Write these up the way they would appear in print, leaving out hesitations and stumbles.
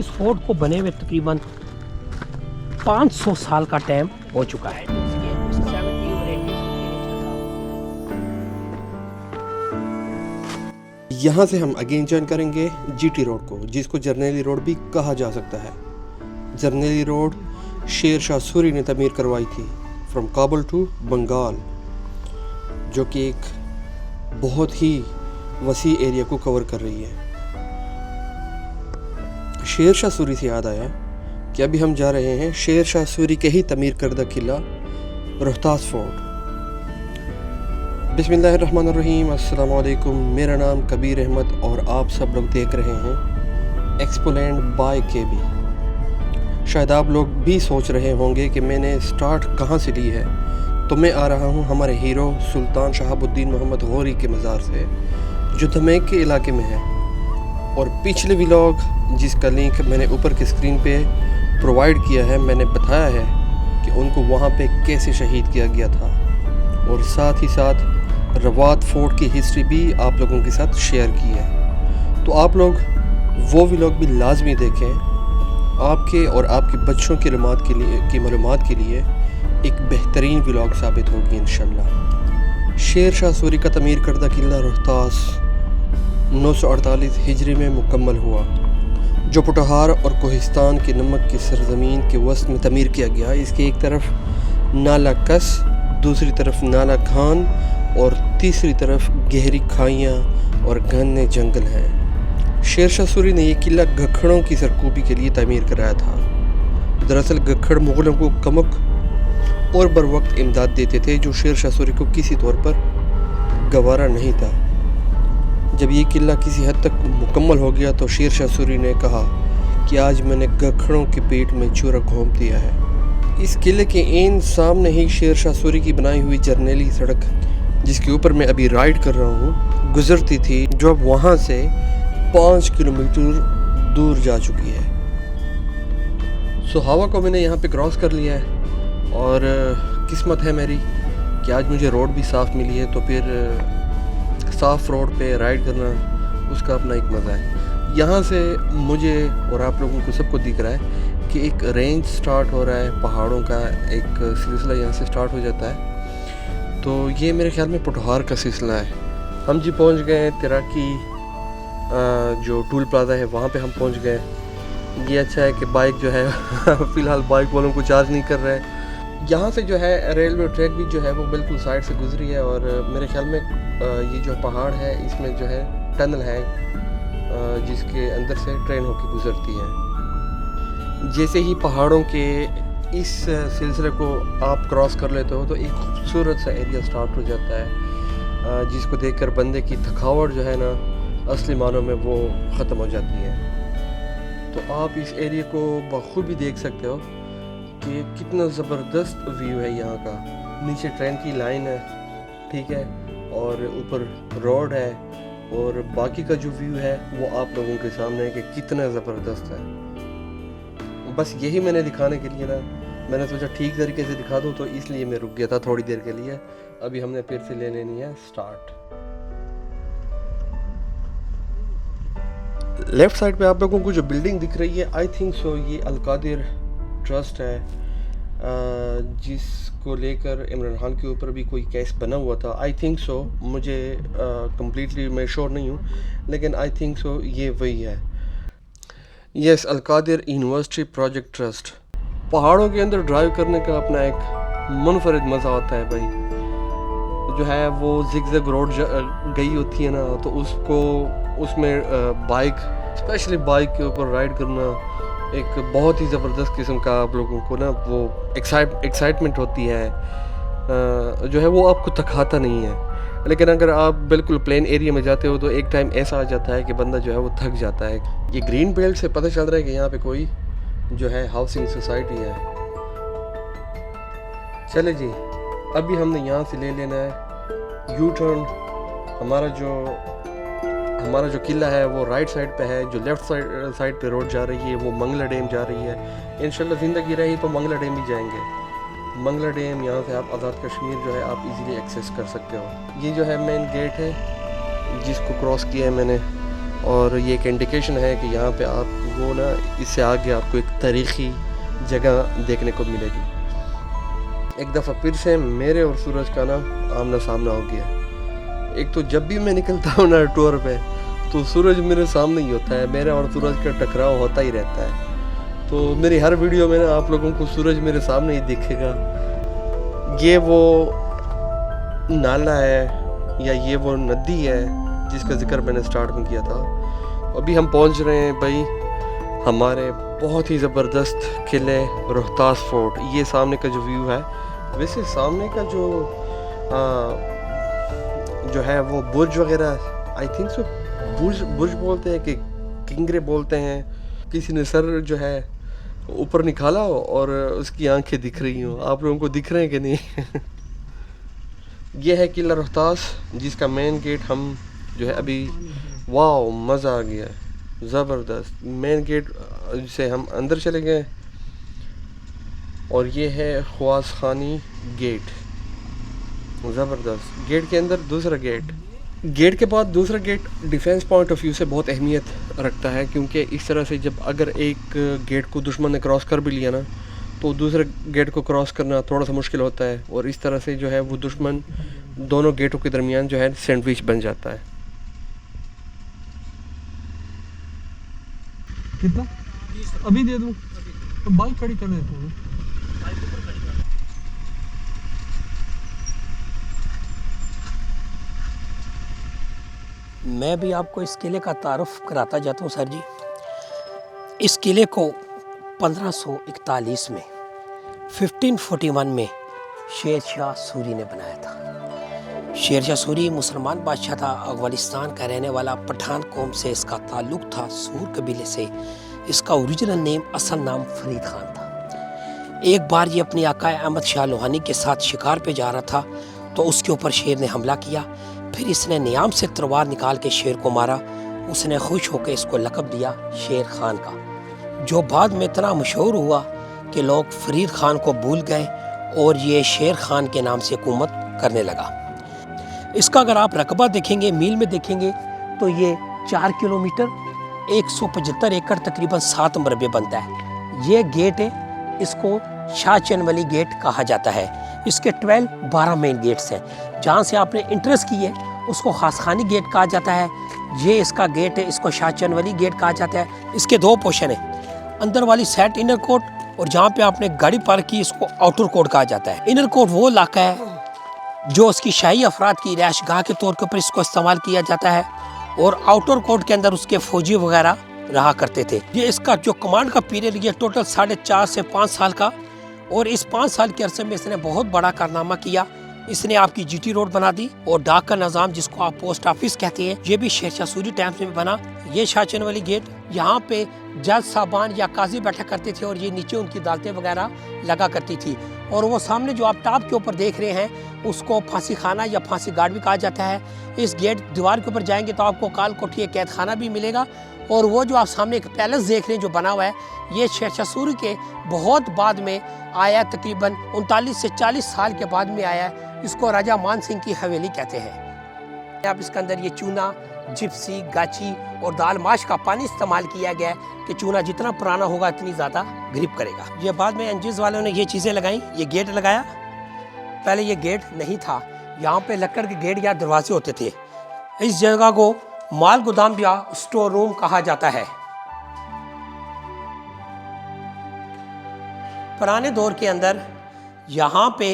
इस फोर्ट को बने हुए तकरीबन 500 साल का टाइम हो चुका है। यहाँ से हम अगेन ज्वाइन करेंगे जीटी रोड को, जिसको जरनैली रोड भी कहा जा सकता है। जरनैली रोड शेर शाह सूरी ने तमीर करवाई थी फ्रॉम काबुल टू बंगाल, जो कि एक बहुत ही वसी एरिया को कवर कर रही है। शेर शाह सूरी से याद आया कि अभी हम जा रहे हैं शेर शाह सूरी के ही तमीर करदा किला रोहतास फोर्ट। बिस्मिल्लाहिर्रहमानिर्रहीम, अस्सलाम वालेकुम। मेरा नाम कबीर अहमद और आप सब लोग देख रहे हैं एक्सपोलैंड बाय केबी। शायद आप लोग भी सोच रहे होंगे कि मैंने स्टार्ट कहाँ से ली है, तो मैं आ रहा हूँ हमारे हीरो सुल्तान शहाबुद्दीन मोहम्मद गौरी के मज़ार से, जो धमेक के इलाके में है। और पिछले व्लॉग जिसका लिंक मैंने ऊपर की स्क्रीन पे प्रोवाइड किया है, मैंने बताया है कि उनको वहाँ पे कैसे शहीद किया गया था, और साथ ही साथ रवात फोर्ट की हिस्ट्री भी आप लोगों के साथ शेयर की है। तो आप लोग वो व्लॉग भी लाजमी देखें, आपके और आपके बच्चों की मालूमात के लिए एक बेहतरीन व्लॉग साबित होगी इंशाल्लाह। शेर शाह सूरी का तमीर करदा किला रोहतास 948 हिजरी में मुकम्मल हुआ, जो पुटहार और कोहिस्तान के नमक की सरजमीन के वस्त में तमीर किया गया। इसके एक तरफ नाला कस, दूसरी तरफ नाला खान और तीसरी तरफ गहरी खाइयाँ और घने जंगल हैं। शेर शाह सूरी ने यह किला गखड़ों की सरकूबी के लिए तमीर कराया था। दरअसल गखड़ मुग़लों को कमक और बर वक्त इमदाद देते थे, जो शेर शाह सूरी को किसी तौर पर गवारा नहीं था। जब ये किला किसी हद तक मुकम्मल हो गया तो शेर शाह सूरी ने कहा कि आज मैंने गखड़ों के पेट में चूरा घोंप दिया है। इस किले के ऐन सामने ही शेर शाह सूरी की बनाई हुई जरनैली सड़क, जिसके ऊपर मैं अभी राइड कर रहा हूँ, गुजरती थी, जो अब वहाँ से 5 किलोमीटर दूर जा चुकी है। सुहावा को मैंने यहाँ पे क्रॉस कर लिया है, और किस्मत है मेरी कि आज मुझे रोड भी साफ़ मिली है, तो फिर साफ़ रोड पे राइड करना उसका अपना एक मज़ा है। यहाँ से मुझे और आप लोगों को सबको दिख रहा है कि एक रेंज स्टार्ट हो रहा है, पहाड़ों का एक सिलसिला यहाँ से स्टार्ट हो जाता है। तो ये मेरे ख्याल में पुटहार का सिलसिला है। हम जी पहुँच गए हैं तिराकी जो टूल प्लाजा है, वहाँ पे हम पहुँच गए। ये अच्छा है कि बाइक जो है फ़िलहाल बाइक वालों को चार्ज नहीं कर रहा है। यहाँ से जो है रेलवे ट्रैक भी जो है वो बिल्कुल साइड से गुजरी है, और मेरे ख्याल में ये जो पहाड़ है इसमें जो है टनल है, जिसके अंदर से ट्रेन होकर गुजरती है। जैसे ही पहाड़ों के इस सिलसिले को आप क्रॉस कर लेते हो तो एक खूबसूरत सा एरिया स्टार्ट हो जाता है, जिसको देखकर बंदे की थकावट जो है ना असली मानों में वो ख़त्म हो जाती है। तो आप इस एरिया को बखूबी देख सकते हो कि कितना ज़बरदस्त व्यू है यहाँ का। नीचे ट्रेन की लाइन है, ठीक है, और ऊपर रोड है, और बाकी का जो व्यू है वो आप लोगों के सामने है कि कितना ज़बरदस्त है। बस यही मैंने दिखाने के लिए ना, मैंने सोचा ठीक तरीके से दिखा दूँ, तो इसलिए मैं रुक गया था थोड़ी देर के लिए। अभी हमने फिर से ले लेनी है स्टार्ट। लेफ़्ट साइड पे आप लोगों को जो बिल्डिंग दिख रही है, आई थिंक सो ये अल-कादिर ट्रस्ट है, जिसको लेकर इमरान खान के ऊपर भी कोई केस बना हुआ था। आई थिंक सो, मुझे कम्प्लीटली मैं श्योर नहीं हूँ, लेकिन आई थिंक सो ये वही है। Yes, Al-Qadir university project trust. पहाड़ों के अंदर ड्राइव करने का अपना एक मुनफरिद मज़ा होता है भाई। जो है वो जिगजैग रोड गई होती है ना, तो उसमें बाइक, स्पेशली बाइक के ऊपर राइड करना एक बहुत ही ज़बरदस्त किस्म का आप लोगों को ना वो एक्साइटमेंट होती है, जो है वो आपको थकाता नहीं है। लेकिन अगर आप बिल्कुल प्लेन एरिया में जाते हो तो एक टाइम ऐसा आ जाता है कि बंदा जो है वो थक जाता है। ये ग्रीन बेल्ट से पता चल रहा है कि यहाँ पे कोई जो है हाउसिंग सोसाइटी है। चले जी, अभी हमने यहाँ से ले लेना है यू टर्न। हमारा जो किला है वो राइट साइड पे है, जो लेफ़्ट साइड पे रोड जा रही है वो मंगला डैम जा रही है। इंशाल्लाह ज़िंदगी रही तो मंगला डैम ही जाएंगे। मंगला डैम, यहाँ से आप आज़ाद कश्मीर जो है आप इजीली एक्सेस कर सकते हो। ये जो है मेन गेट है जिसको क्रॉस किया है मैंने, और ये एक इंडिकेशन है कि यहाँ पे आप वो ना इससे आगे आपको एक तारीख़ी जगह देखने को मिलेगी। एक दफ़ा फिर से मेरे और सूरज का ना आमना सामना हो गया। एक तो जब भी मैं निकलता हूँ ना टूर पे तो सूरज मेरे सामने ही होता है, मेरा और सूरज का टकराव होता ही रहता है। तो मेरी हर वीडियो में ना आप लोगों को सूरज मेरे सामने ही दिखेगा। ये वो नाला है या ये वो नदी है जिसका जिक्र मैंने स्टार्ट में किया था। अभी हम पहुंच रहे हैं भाई हमारे बहुत ही ज़बरदस्त किले रोहतास फोर्ट। ये सामने का जो व्यू है, वैसे सामने का जो है वो बुर्ज वगैरह आई थिंक सो बुर्ज बोलते हैं कि किंगरे बोलते हैं। किसी ने सर जो है ऊपर निकाला हो और उसकी आंखें दिख रही हो। आप लोगों को दिख रहे हैं कि नहीं? ये है किला रोहतास जिसका मेन गेट हम जो है अभी, वाह मज़ा आ गया, ज़बरदस्त। मेन गेट से हम अंदर चले गए और ये है ख्वास खानी गेट, ज़बरदस्त। गेट के अंदर दूसरा गेट के बाद दूसरा gate defence point of view से बहुत अहमियत रखता है, क्योंकि इस तरह से जब अगर एक गेट को दुश्मन ने क्रॉस कर भी लिया ना तो दूसरे गेट को क्रॉस करना थोड़ा सा मुश्किल होता है, और इस तरह से जो है वो दुश्मन दोनों गेटों के दरमियान जो है सैंडविच बन जाता है। कितना अभी दे दूं? तो बाइक खड़ी कर देता हूँ। मैं भी आपको इस किले का तारुफ कराता जाता हूँ सर जी। इस किले को 1541 में 1541 में शेर शाह सूरी ने बनाया था। शेर शाह सूरी मुसलमान बादशाह था, अफगानिस्तान का रहने वाला, पठान कौम से इसका ताल्लुक़ था, सूर कबीले से। इसका ओरिजिनल नेम, असल नाम फरीद खान था। एक बार ये अपनी आका अहमद शाह लोहानी के साथ शिकार पे जा रहा था तो उसके ऊपर शेर ने हमला किया। फिर इसने नियाम से तलवार निकाल के शेर को मारा। उसने खुश होकर इसको लक़ब दिया शेर खान का, जो बाद में इतना मशहूर हुआ कि लोग फरीद खान को भूल गए और ये शेर खान के नाम से हुकूमत करने लगा। इसका अगर आप रकबा देखेंगे, मील में देखेंगे, तो ये 4 किलोमीटर 175 एकड़ तकरीबन 7 मरबे बनता है। ये गेट है, इसको शाह चंदवली गेट कहा जाता है। इसके 12 मेन गेट्स हैं। जहाँ से आपने इंट्रेस की है उसको खासखानी गेट कहा जाता है। ये इसका गेट है, इसको शाह चंदवली गेट कहा जाता है। इसके 2 पोर्शन हैं, अंदर वाली साइड इनर कोर्ट, और जहाँ पे आपने गाड़ी पार्क की इसको आउटर कोर्ट कहा जाता है। इनर कोर्ट वो इलाका है जो उसकी शाही अफराद की रिहाइशगाह के तौर के ऊपर इसको इस्तेमाल किया जाता है, और आउटर कोर्ट के अंदर उसके फौजी वगैरह रहा करते थे। ये इसका जो कमांड का पीरियड, ये टोटल 4.5 से 5 साल का, और इस 5 साल के अरसे में इसने बहुत बड़ा कारनामा किया। इसने आपकी जीटी रोड बना दी, और डाक का निज़ाम जिसको आप पोस्ट ऑफिस कहते हैं, ये भी शेर शाह सूरी टाइम्स में बना। ये शाह चंदवली गेट, यहाँ पे जज साहबान या काजी बैठा करते थे, और ये नीचे उनकी अदालतें वगैरह लगा करती थी। और वो सामने जो आप टॉप के ऊपर देख रहे हैं उसको फांसी खाना या फांसी गार्ड भी कहा जाता है। इस गेट दीवार के ऊपर जाएंगे तो आपको काल कोठी कैद खाना भी मिलेगा। और वो जो आप सामने एक पैलेस देख रहे हैं जो बना हुआ है, ये शेर शाह सूरी के बहुत बाद में आया, तकरीबन 39 से 40 साल के बाद में आया। इसको राजा मान सिंह की हवेली कहते हैं। आप इसके अंदर ये चूना, जिप्सी, गाची और दाल माश का पानी इस्तेमाल किया गया है कि चूना जितना पुराना होगा इतनी ज़्यादा ग्रिप करेगा। ये बाद में एनजीओ वालों ने ये चीज़ें लगाई, ये गेट लगाया। पहले ये गेट नहीं था, यहाँ पे लकड़ के गेट या दरवाजे होते थे। इस जगह को माल गोदाम या स्टोर रूम कहा जाता है। पुराने दौर के अंदर यहाँ पे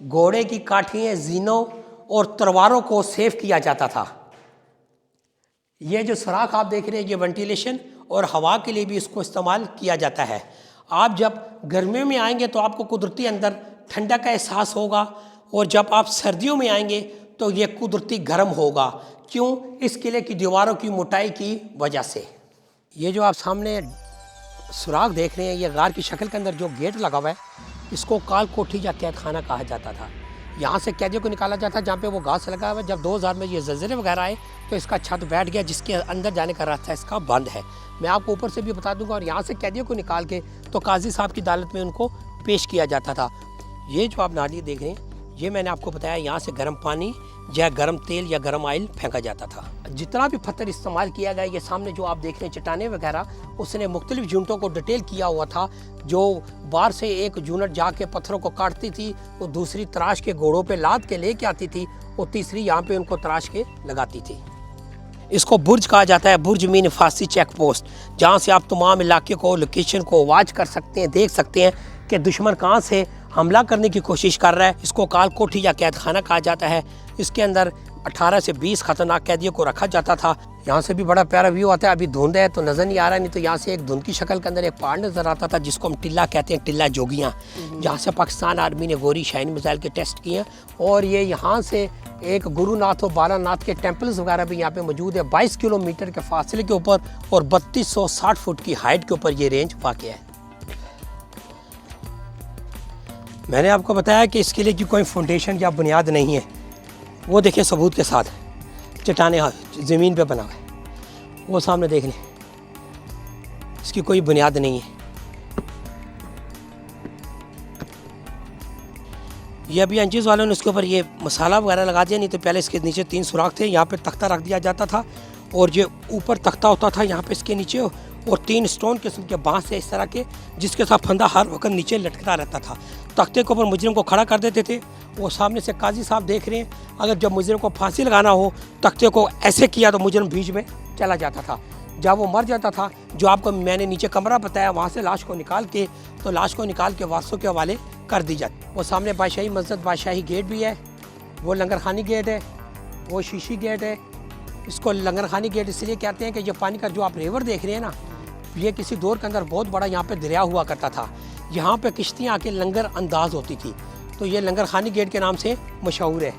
घोड़े की काठियाँ, जीनों और तलवारों को सेव किया जाता था। ये जो सुराख आप देख रहे हैं, ये वेंटिलेशन और हवा के लिए भी इसको इस्तेमाल किया जाता है। आप जब गर्मियों में आएंगे तो आपको कुदरती अंदर ठंडा का एहसास होगा, और जब आप सर्दियों में आएंगे तो ये कुदरती गर्म होगा। क्यों? इस किले की दीवारों की मोटाई की वजह से। ये जो आप सामने सुराख देख रहे हैं, ये गार की शक्ल के अंदर जो गेट लगा हुआ है, इसको काल कोठी या कैद खाना कहा जाता था। यहाँ से कैदियों को निकाला जाता जहाँ पे वो घास लगा हुआ है। जब 2000 में ये ज़लज़ले वगैरह आए तो इसका छत बैठ गया, जिसके अंदर जाने का रास्ता इसका बंद है। मैं आपको ऊपर से भी बता दूंगा। और यहाँ से कैदियों को निकाल के तो काजी साहब की अदालत में उनको पेश किया जाता था। ये जो आप नाली देख रहे हैं, ये मैंने आपको बताया, यहाँ से गर्म पानी या गर्म तेल या गर्म ऑयल फेंका जाता था। जितना भी पत्थर इस्तेमाल किया गया, ये सामने जो आप देख रहे हैं चट्टानें वगैरह, उसने मुख्तलिफ यूनिटों को डिटेल किया हुआ था। जो बाहर से एक यूनिट जाके पत्थरों को काटती थी, वो दूसरी तराश के घोड़ों पे लाद के लेके आती थी, और तीसरी यहाँ पे उनको तराश के लगाती थी। इसको बुर्ज कहा जाता है, बुर्ज मीन फांसी चेक पोस्ट, जहाँ से आप तमाम इलाके को, लोकेशन को वॉच कर सकते हैं, देख सकते हैं कि दुश्मन कहाँ से हमला करने की कोशिश कर रहा है। इसको काल कोठी या कैद खाना कहा जाता है। इसके अंदर 18 से 20 खतरनाक कैदियों को रखा जाता था। यहाँ से भी बड़ा प्यारा व्यू आता है। अभी धुंध है तो नज़र नहीं आ रहा, नहीं तो यहाँ से एक धुंध की शक्ल के अंदर एक पहाड़ नज़र आता था, जिसको हम टिल्ला कहते हैं, टिल्ला जोगियाँ, जहाँ से पाकिस्तान आर्मी ने गोरी शाइन मिसाइल के टेस्ट किए हैं। और ये यहाँ से एक गुरुनाथ और बालानाथ के टेम्पल्स वगैरह भी यहाँ पे मौजूद है। 22 किलोमीटर के फासले के ऊपर और 3260 फुट की हाइट के ऊपर ये रेंज वाक़ है। मैंने आपको बताया कि इस किले की कोई फाउंडेशन या बुनियाद नहीं है। वो देखें सबूत के साथ चट्टाने ज़मीन पे बना हुआ है, वो सामने देख लें, इसकी कोई बुनियाद नहीं है। ये अभी अंजीज़ वालों ने उसके ऊपर ये मसाला वगैरह लगा दिया, नहीं तो पहले इसके नीचे 3 सुराख थे। यहाँ पे तख्ता रख दिया जाता था और ये ऊपर तख्ता होता था यहाँ पे इसके नीचे, और 3 स्टोन किस्म के बांस है इस तरह के, जिसके साथ फंदा हर वक्त नीचे लटकता रहता था। तख्ते के ऊपर मुजरिम को खड़ा कर देते थे। वो सामने से काजी साहब देख रहे हैं, अगर जब मुजरिम को फांसी लगाना हो, तख्ते को ऐसे किया तो मुजरिम बीच में चला जाता था। जब वो मर जाता था, जो आपको मैंने नीचे कमरा बताया, वहाँ से लाश को निकाल के वारसों के हवाले कर दी जाती। वो सामने बादशाही मस्जिद, बादशाही गेट भी है, वो लंगर खानी गेट है, वो शीशी गेट है। इसको लंगर खानी गेट इसलिए कहते हैं कि ये पानी का जो आप रिवर देख रहे हैं ना, ये किसी दौर के अंदर बहुत बड़ा यहाँ पे दरिया हुआ करता था। यहाँ पे किश्तियाँ आके लंगर अंदाज होती थी, तो ये लंगर खानी गेट के नाम से मशहूर है।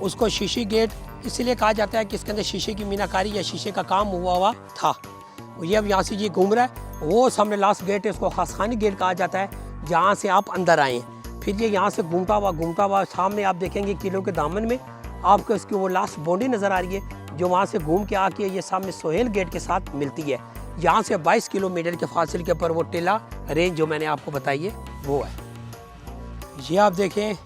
उसको शीशी गेट इसलिए कहा जाता है कि इसके अंदर शीशे की मीनाकारी या शीशे का काम हुआ था। ये अब यहाँ से ये घूम रहा है, वो सामने लास्ट गेट है, उसको खास खानी गेट कहा जाता है, जहाँ से आप अंदर आए। फिर ये यहाँ से घूमता हुआ सामने आप देखेंगे किलों के दामन में आपको इसकी वो लास्ट बाउंड्री नज़र आ रही है, जो वहाँ से घूम के आके ये सामने सोहेल गेट के साथ मिलती है। यहाँ से 22 किलोमीटर के फासले के ऊपर वो टिल्ला रेंज जो मैंने आपको बताई है वो है। ये आप देखें,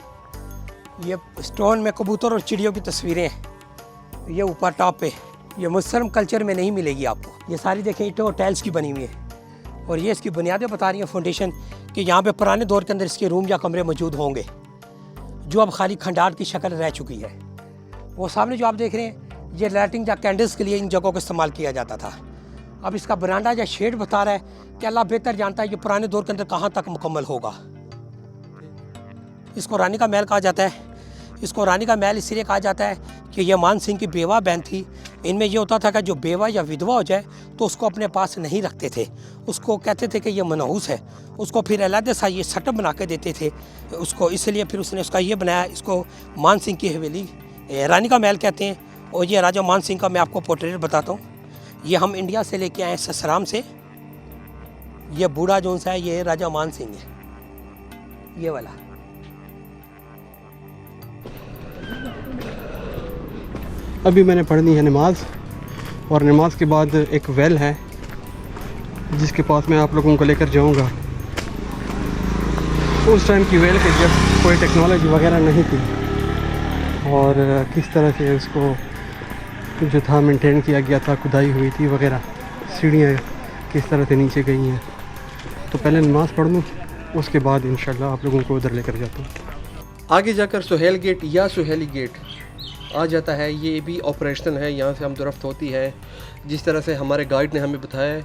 ये स्टोन में कबूतर और चिड़ियों की तस्वीरें हैं। ये ऊपर टॉप पे, ये मुसलमान कल्चर में नहीं मिलेगी आपको। ये सारी देखें ईंटों और टाइल्स की बनी हुई है, और ये इसकी बुनियादें बता रही हैं फाउंडेशन कि यहाँ पे पुराने दौर के अंदर इसके रूम या कमरे मौजूद होंगे, जो अब खाली खंडार की शक्ल रह चुकी है। वो सामने जो आप देख रहे हैं, ये लाइटिंग या कैंडल्स के लिए इन जगहों का इस्तेमाल किया जाता था। अब इसका बरांडा या शेड बता रहा है कि अल्लाह बेहतर जानता है ये पुराने दौर के अंदर कहाँ तक मुकम्मल होगा। इसको रानी का महल कहा जाता है। इसको रानी का महल इसलिए कहा जाता है कि यह मान सिंह की बेवा बहन थी। इनमें यह होता था कि जो बेवा या विधवा हो जाए तो उसको अपने पास नहीं रखते थे, उसको कहते थे कि यह मनहूस है, उसको फिर अलग सा ये सेटअप बना के देते थे उसको, इसलिए फिर उसने उसका ये बनाया। इसको मान सिंह की हवेली रानी का महल कहते हैं। और ये राजा मान सिंह का मैं आपको पोर्ट्रेट बताता हूँ। ये हम इंडिया से लेके आए ससराम से। ये बूढ़ा जोन सा है, ये राजा मान सिंह है, ये वाला। अभी मैंने पढ़नी है नमाज, और नमाज के बाद एक वेल है जिसके पास मैं आप लोगों को लेकर जाऊंगा। उस टाइम की वेल के जब कोई टेक्नोलॉजी वगैरह नहीं थी, और किस तरह से उसको जो था मेंटेन किया गया था, खुदाई हुई थी वगैरह, सीढ़ियाँ किस तरह से नीचे गई हैं। तो पहले नमाज़ पढ़ लूँ, उसके बाद इंशाल्लाह आप लोगों को उधर लेकर जाता हूँ। आगे जाकर सुहेल गेट या सुहेली गेट आ जाता है। ये भी ऑपरेशनल है, यहाँ से हम दुरफ्त होती है जिस तरह से हमारे गाइड ने हमें बताया है।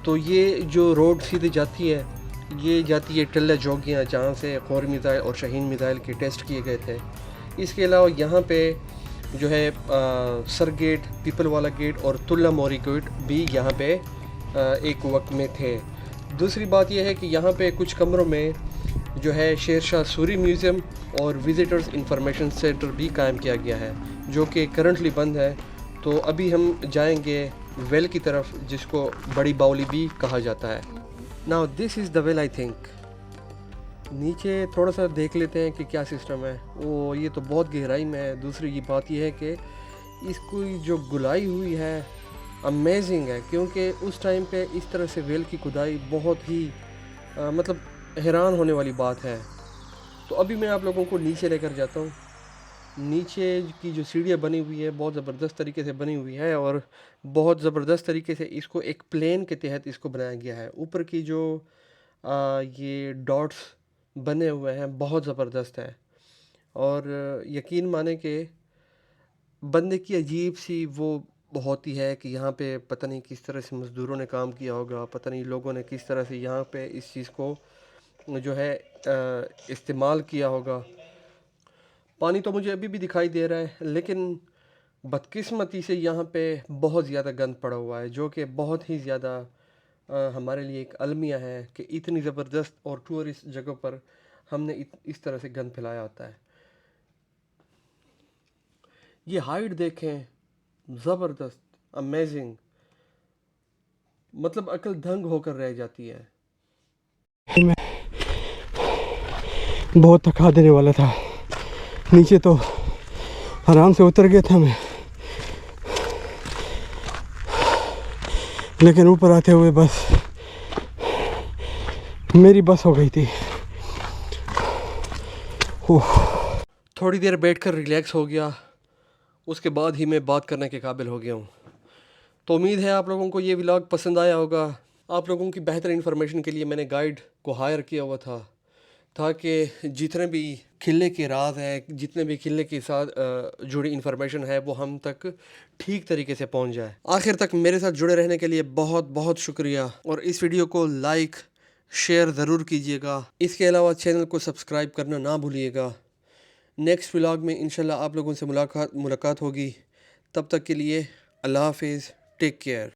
तो ये जो रोड सीधे जाती है, ये जाती है टिल्ला जोगियाँ, जहाँ से खौर मिसाइल और शाहीन मिसाइल के टेस्ट किए गए थे। इसके अलावा यहाँ पे जो है सर गेट, पीपल वाला गेट और तुल्ला मोरी गेट भी यहाँ पे एक वक्त में थे। दूसरी बात यह है कि यहाँ पे कुछ कमरों में जो है शेर शाह सूरी म्यूज़ियम और विज़िटर्स इंफॉर्मेशन सेंटर भी कायम किया गया है, जो कि करंटली बंद है। तो अभी हम जाएंगे वेल की तरफ, जिसको बड़ी बाउली भी कहा जाता है। Now this is the well I think. नीचे थोड़ा सा देख लेते हैं कि क्या सिस्टम है। वो ये तो बहुत गहराई में है। दूसरी ये बात यह है कि इसको जो गुलाई हुई है अमेजिंग है, क्योंकि उस टाइम पे इस तरह से वेल की खुदाई बहुत ही मतलब हैरान होने वाली बात है। तो अभी मैं आप लोगों को नीचे लेकर जाता हूँ। नीचे की जो सीढ़ियाँ बनी हुई है बहुत ज़बरदस्त तरीके से बनी हुई है और बहुत ज़बरदस्त तरीके से इसको एक प्लेन के तहत इसको बनाया गया है। ऊपर की जो ये डॉट्स बने हुए हैं बहुत ज़बरदस्त है और यकीन माने कि बंदे की अजीब सी वो होती है कि यहाँ पे पता नहीं किस तरह से मज़दूरों ने काम किया होगा, पता नहीं लोगों ने किस तरह से यहाँ पे इस चीज़ को जो है इस्तेमाल किया होगा। पानी तो मुझे अभी भी दिखाई दे रहा है, लेकिन बदकिस्मती से यहाँ पे बहुत ज़्यादा गंद पड़ा हुआ है, जो कि बहुत ही ज़्यादा हमारे लिए एक अलमिया है कि इतनी ज़बरदस्त और टूरिस्ट जगह पर हमने इस तरह से गंद फैलाया होता है। ये हाइट देखें, ज़बरदस्त, अमेजिंग, मतलब अकल दंग होकर रह जाती है। बहुत थका देने वाला था, नीचे तो आराम से उतर गया था मैं, लेकिन ऊपर आते हुए बस मेरी बस हो गई थी। थोड़ी देर बैठकर रिलैक्स हो गया, उसके बाद ही मैं बात करने के काबिल हो गया हूँ। तो उम्मीद है आप लोगों को ये व्लॉग पसंद आया होगा। आप लोगों की बेहतर इन्फॉर्मेशन के लिए मैंने गाइड को हायर किया हुआ था ताकि जितने भी किले के राज हैं, जितने भी किले के साथ जुड़ी इन्फॉर्मेशन है वो हम तक ठीक तरीके से पहुंच जाए। आखिर तक मेरे साथ जुड़े रहने के लिए बहुत बहुत शुक्रिया और इस वीडियो को लाइक शेयर ज़रूर कीजिएगा। इसके अलावा चैनल को सब्सक्राइब करना ना भूलिएगा। नेक्स्ट व्लॉग में इंशाल्लाह आप लोगों से मुलाकात होगी। तब तक के लिए अल्लाह हाफिज़, टेक केयर।